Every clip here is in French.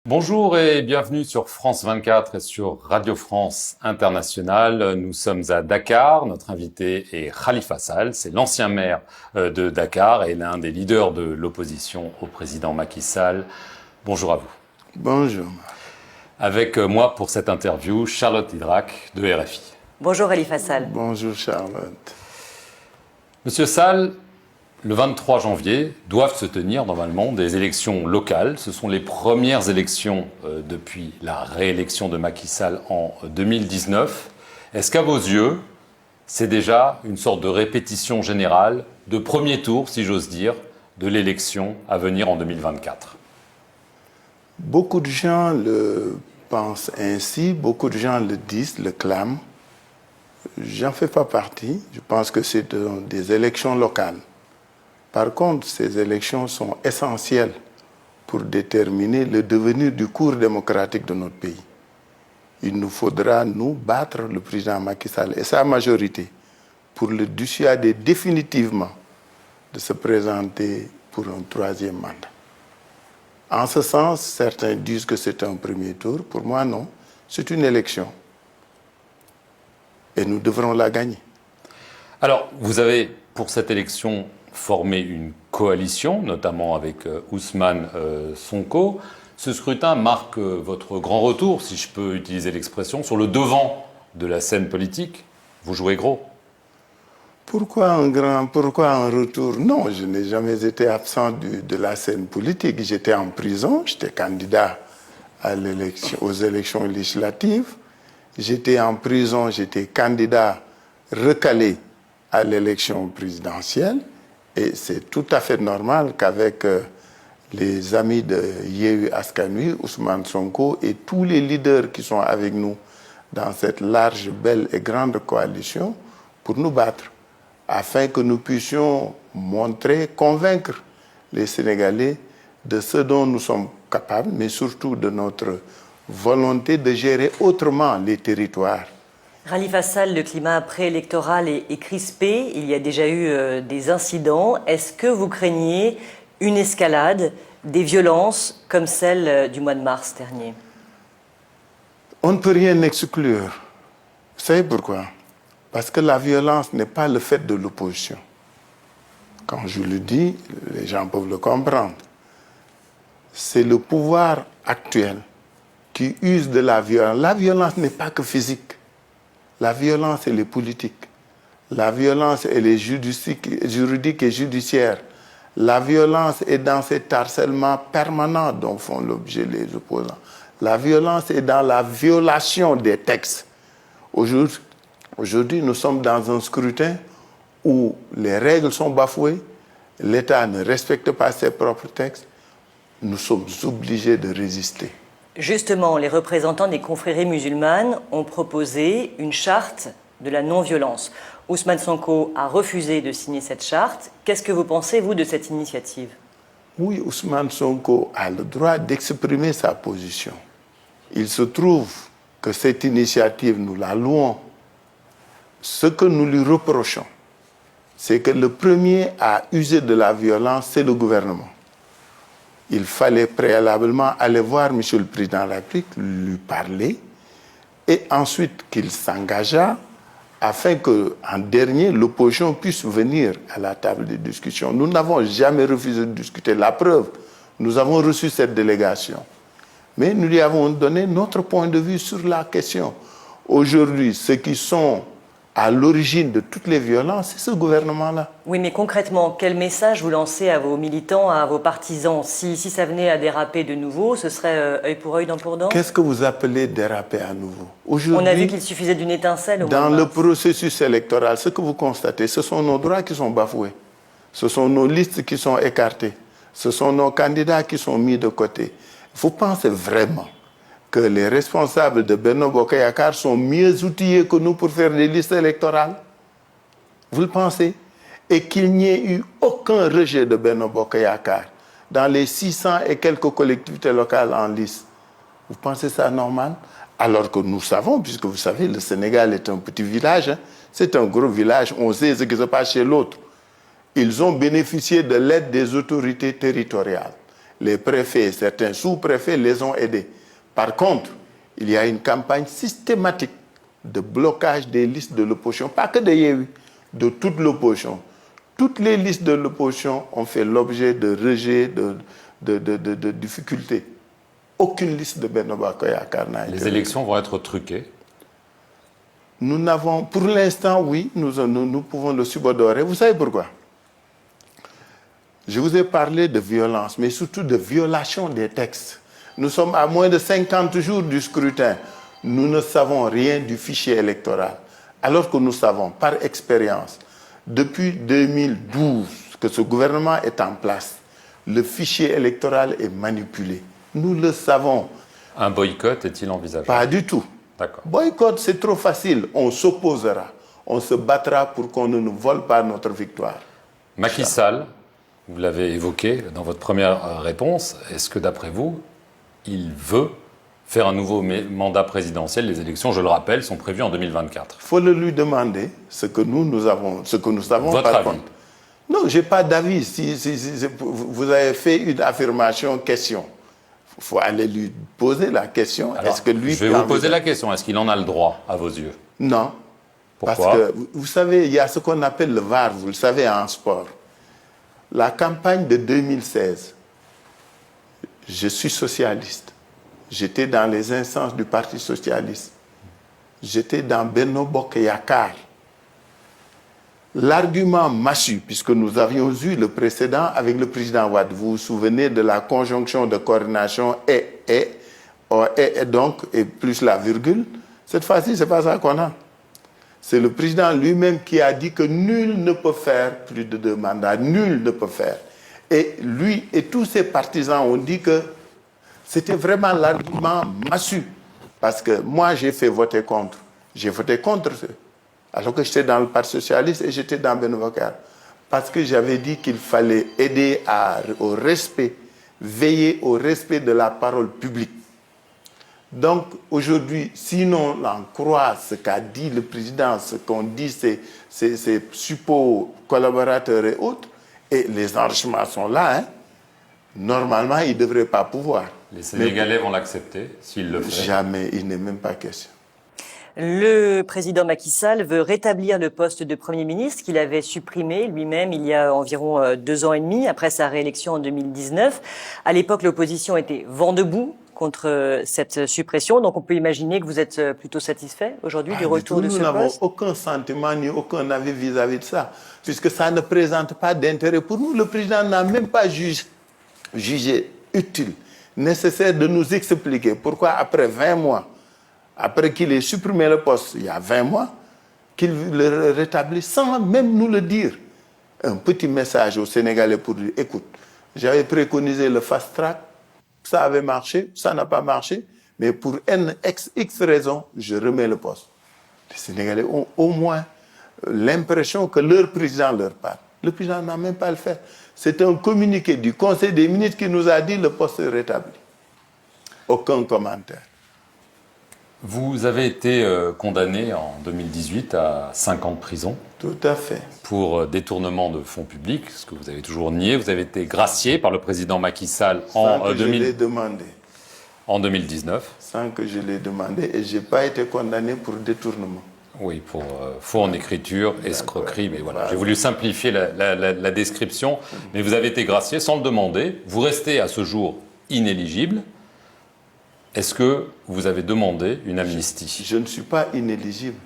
Bonjour et bienvenue sur France 24 et sur Radio France Internationale. Nous sommes à Dakar. Notre invité est Khalifa Sall. C'est l'ancien maire de Dakar et l'un des leaders de l'opposition au président Macky Sall. Bonjour à vous. Bonjour. Avec moi pour cette interview, Charlotte Idrac de RFI. Bonjour Khalifa Sall. Bonjour Charlotte. Monsieur Sall, le 23 janvier doivent se tenir normalement des élections locales. Ce sont les premières élections depuis la réélection de Macky Sall en 2019. Est-ce qu'à vos yeux, c'est déjà une sorte de répétition générale, de premier tour, si j'ose dire, de l'élection à venir en 2024 ? Beaucoup de gens le pensent ainsi, beaucoup de gens le disent, le clament. J'en fais pas partie. Je pense que c'est des élections locales. Par contre, ces élections sont essentielles pour déterminer le devenir du cours démocratique de notre pays. Il nous faudra, nous, battre le président Macky Sall et sa majorité pour le dissuader définitivement de se présenter pour un troisième mandat. En ce sens, certains disent que c'est un premier tour. Pour moi, non. C'est une élection. Et nous devrons la gagner. Alors, vous avez, pour cette élection, formé une coalition, notamment avec Ousmane Sonko. Ce scrutin marque votre grand retour, si je peux utiliser l'expression, sur le devant de la scène politique. Vous jouez gros. Pourquoi un retour? Non, je n'ai jamais été absent de la scène politique. J'étais en prison, j'étais candidat aux élections législatives. J'étais en prison, j'étais candidat recalé à l'élection présidentielle. Et c'est tout à fait normal qu'avec les amis de Yewwi Askan Wi, Ousmane Sonko et tous les leaders qui sont avec nous dans cette large, belle et grande coalition pour nous battre, afin que nous puissions montrer, convaincre les Sénégalais de ce dont nous sommes capables, mais surtout de notre volonté de gérer autrement les territoires. Khalifa Sall, le climat préélectoral est crispé. Il y a déjà eu des incidents. Est-ce que vous craignez une escalade, des violences comme celle du mois de mars dernier? On ne peut rien exclure. Vous savez pourquoi? Parce que la violence n'est pas le fait de l'opposition. Quand je le dis, les gens peuvent le comprendre. C'est le pouvoir actuel qui use de la violence. La violence n'est pas que physique. La violence, elle est politique. La violence, elle est juridique et judiciaire. La violence est dans cet harcèlement permanent dont font l'objet les opposants. La violence est dans la violation des textes. Aujourd'hui, nous sommes dans un scrutin où les règles sont bafouées, l'État ne respecte pas ses propres textes. Nous sommes obligés de résister. Justement, les représentants des confréries musulmanes ont proposé une charte de la non-violence. Ousmane Sonko a refusé de signer cette charte. Qu'est-ce que vous pensez, vous, de cette initiative? Oui, Ousmane Sonko a le droit d'exprimer sa position. Il se trouve que cette initiative, nous la louons. Ce que nous lui reprochons, c'est que le premier à user de la violence, c'est le gouvernement. Il fallait préalablement aller voir M. le Président de la République, lui parler, et ensuite qu'il s'engageât afin qu'en dernier, l'opposition puisse venir à la table de discussion. Nous n'avons jamais refusé de discuter. La preuve, nous avons reçu cette délégation. Mais nous lui avons donné notre point de vue sur la question. Aujourd'hui, ceux qui sont à l'origine de toutes les violences, c'est ce gouvernement-là. Oui, mais concrètement, quel message vous lancez à vos militants, à vos partisans? Si ça venait à déraper de nouveau, ce serait œil pour œil, dent pour dent? Qu'est-ce que vous appelez déraper à nouveau? On a vu qu'il suffisait d'une étincelle au dans le processus électoral, ce que vous constatez, ce sont nos droits qui sont bafoués. Ce sont nos listes qui sont écartées. Ce sont nos candidats qui sont mis de côté. Vous pensez vraiment que les responsables de Benno Bokk Yakaar sont mieux outillés que nous pour faire des listes électorales? Vous le pensez? Et qu'il n'y ait eu aucun rejet de Benno Bokk Yakaar dans les 600 et quelques collectivités locales en liste. Vous pensez ça normal? Alors que nous savons, puisque vous savez, le Sénégal est un petit village, hein, c'est un gros village, on sait ce qui se passe chez l'autre. Ils ont bénéficié de l'aide des autorités territoriales. Les préfets, certains sous-préfets les ont aidés. Par contre, il y a une campagne systématique de blocage des listes de l'opposition, pas que de Yewwi, de toute l'opposition. Toutes les listes de l'opposition ont fait l'objet de rejets, de difficultés. Aucune liste de Benno Bokk Yakaar n'a été. Les élections vont être truquées. Nous n'avons, pour l'instant, oui, nous pouvons le subodorer. Vous savez pourquoi? Je vous ai parlé de violence, mais surtout de violation des textes. Nous sommes à moins de 50 jours du scrutin. Nous ne savons rien du fichier électoral. Alors que nous savons, par expérience, depuis 2012, que ce gouvernement est en place, le fichier électoral est manipulé. Nous le savons. Un boycott est-il envisageable? Pas du tout. D'accord. Boycott, c'est trop facile. On s'opposera. On se battra pour qu'on ne nous vole pas notre victoire. Macky Sall, vous l'avez évoqué dans votre première réponse, est-ce que d'après vous, il veut faire un nouveau mandat présidentiel? Les élections, je le rappelle, sont prévues en 2024. Il faut le lui demander ce que nous avons, ce que nous savons. Votre par avis? contre. Non, je n'ai pas d'avis. Si vous avez fait une affirmation, question. Il faut aller lui poser la question. Alors, est-ce que lui je vais vous poser la question. Est-ce qu'il en a le droit, à vos yeux? Non. Pourquoi? Parce que, vous savez, il y a ce qu'on appelle le VAR, vous le savez, en sport. La campagne de 2016, je suis socialiste. J'étais dans les instances du Parti socialiste. J'étais dans Benno Bokk Yakaar. L'argument massu, puisque nous avions eu le précédent avec le président Wade, vous vous souvenez de la conjonction de coordination et donc, et plus la virgule. Cette fois-ci, ce n'est pas ça qu'on a. C'est le président lui-même qui a dit que nul ne peut faire plus de 2 mandats. Nul ne peut faire. Et lui et tous ses partisans ont dit que c'était vraiment l'argument massu. Parce que moi, j'ai fait voter contre. J'ai voté contre eux. Alors que j'étais dans le Parti socialiste et j'étais dans Benno Bokk Yakaar. Parce que j'avais dit qu'il fallait aider au respect, veiller au respect de la parole publique. Donc aujourd'hui, sinon on croit ce qu'a dit le président, ce qu'ont dit ses suppos collaborateurs et autres, et les enrichements sont là, hein, normalement, il ne devrait pas pouvoir. Les Sénégalais vont l'accepter s'il le fait? Jamais, il n'est même pas question. Le président Macky Sall veut rétablir le poste de Premier ministre qu'il avait supprimé lui-même il y a environ 2 ans et demi, après sa réélection en 2019. À l'époque, l'opposition était vent debout contre cette suppression. Donc on peut imaginer que vous êtes plutôt satisfait aujourd'hui du retour de ce poste? Nous n'avons aucun sentiment ni aucun avis vis-à-vis de ça, puisque ça ne présente pas d'intérêt pour nous. Le président n'a même pas jugé utile, nécessaire de nous expliquer pourquoi après 20 mois, après qu'il ait supprimé le poste, il y a 20 mois, qu'il le rétablit sans même nous le dire. Un petit message aux Sénégalais pour dire, écoute, j'avais préconisé le fast-track, ça avait marché, ça n'a pas marché, mais pour X raisons, je remets le poste. Les Sénégalais ont au moins l'impression que leur président leur parle. Le président n'a même pas le fait. C'est un communiqué du Conseil des ministres qui nous a dit le poste est rétabli. Aucun commentaire. Vous avez été condamné en 2018 à 5 ans de prison. Tout à fait. Pour détournement de fonds publics, ce que vous avez toujours nié. Vous avez été gracié par le président Macky Sall en 2019. Sans que je l'ai demandé. Et je n'ai pas été condamné pour détournement. Oui, pour faux en écriture, escroquerie, mais voilà. J'ai voulu simplifier la description. Mais vous avez été gracié sans le demander. Vous restez à ce jour inéligible. Est-ce que vous avez demandé une amnistie? Je ne suis pas inéligible.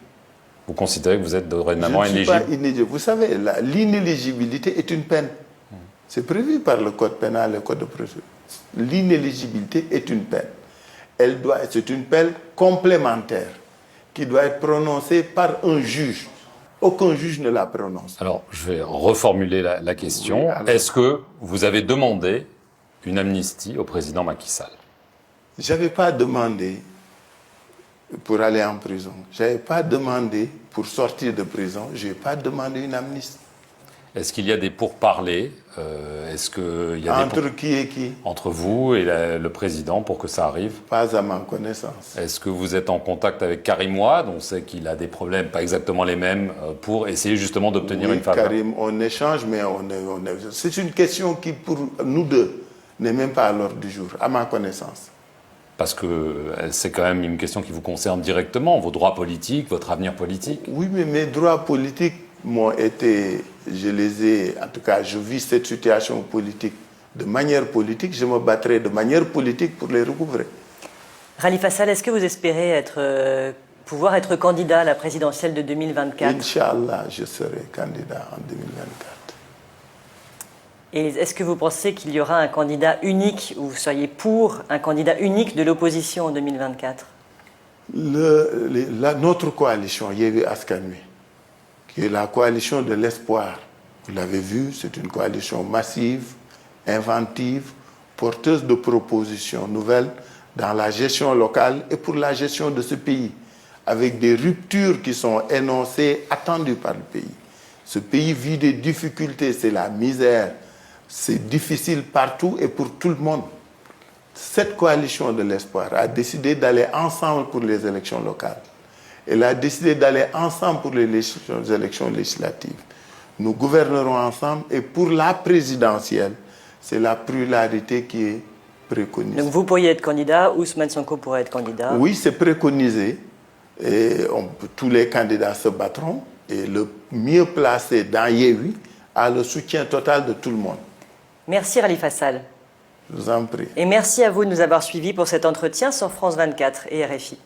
Vous considérez que vous êtes dorénavant inéligible? Je ne suis pas inéligible. Vous savez, l'inéligibilité est une peine. C'est prévu par le code pénal et le code de procédure. L'inéligibilité est une peine. C'est une peine complémentaire qui doit être prononcée par un juge. Aucun juge ne la prononce. Alors, je vais reformuler la question. Oui, est-ce que vous avez demandé une amnistie au président Macky Sall? Je n'avais pas demandé pour aller en prison. Je n'avais pas demandé pour sortir de prison. Je n'ai pas demandé une amnistie. Est-ce qu'il y a des pourparlers Entre qui et qui? Entre vous et le président pour que ça arrive? Pas à ma connaissance. Est-ce que vous êtes en contact avec Karim Wade? On sait qu'il a des problèmes, pas exactement les mêmes, pour essayer justement d'obtenir une faveur. Karim, on échange, mais c'est une question qui, pour nous deux, n'est même pas à l'ordre du jour, à ma connaissance. Parce que c'est quand même une question qui vous concerne directement, vos droits politiques, votre avenir politique. Oui, mais mes droits politiques m'ont été, je les ai, en tout cas, je vis cette situation politique de manière politique, je me battrai de manière politique pour les recouvrer. Khalifa Sall, est-ce que vous espérez pouvoir être candidat à la présidentielle de 2024? Inch'Allah, je serai candidat en 2024. Et est-ce que vous pensez qu'il y aura un candidat unique, ou vous seriez pour un candidat unique de l'opposition en 2024? Notre coalition, Yewwi Askan Wi, qui est la coalition de l'espoir, vous l'avez vu, c'est une coalition massive, inventive, porteuse de propositions nouvelles dans la gestion locale et pour la gestion de ce pays, avec des ruptures qui sont énoncées, attendues par le pays. Ce pays vit des difficultés, c'est la misère, c'est difficile partout et pour tout le monde. Cette coalition de l'espoir a décidé d'aller ensemble pour les élections locales. Elle a décidé d'aller ensemble pour les élections législatives. Nous gouvernerons ensemble et pour la présidentielle, c'est la pluralité qui est préconisée. Donc vous pourriez être candidat, Ousmane Sonko pourrait être candidat. Oui, c'est préconisé. Et tous les candidats se battront. Et le mieux placé dans Yewwi a le soutien total de tout le monde. Merci Khalifa Sall. Je vous en prie. Et merci à vous de nous avoir suivis pour cet entretien sur France 24 et RFI.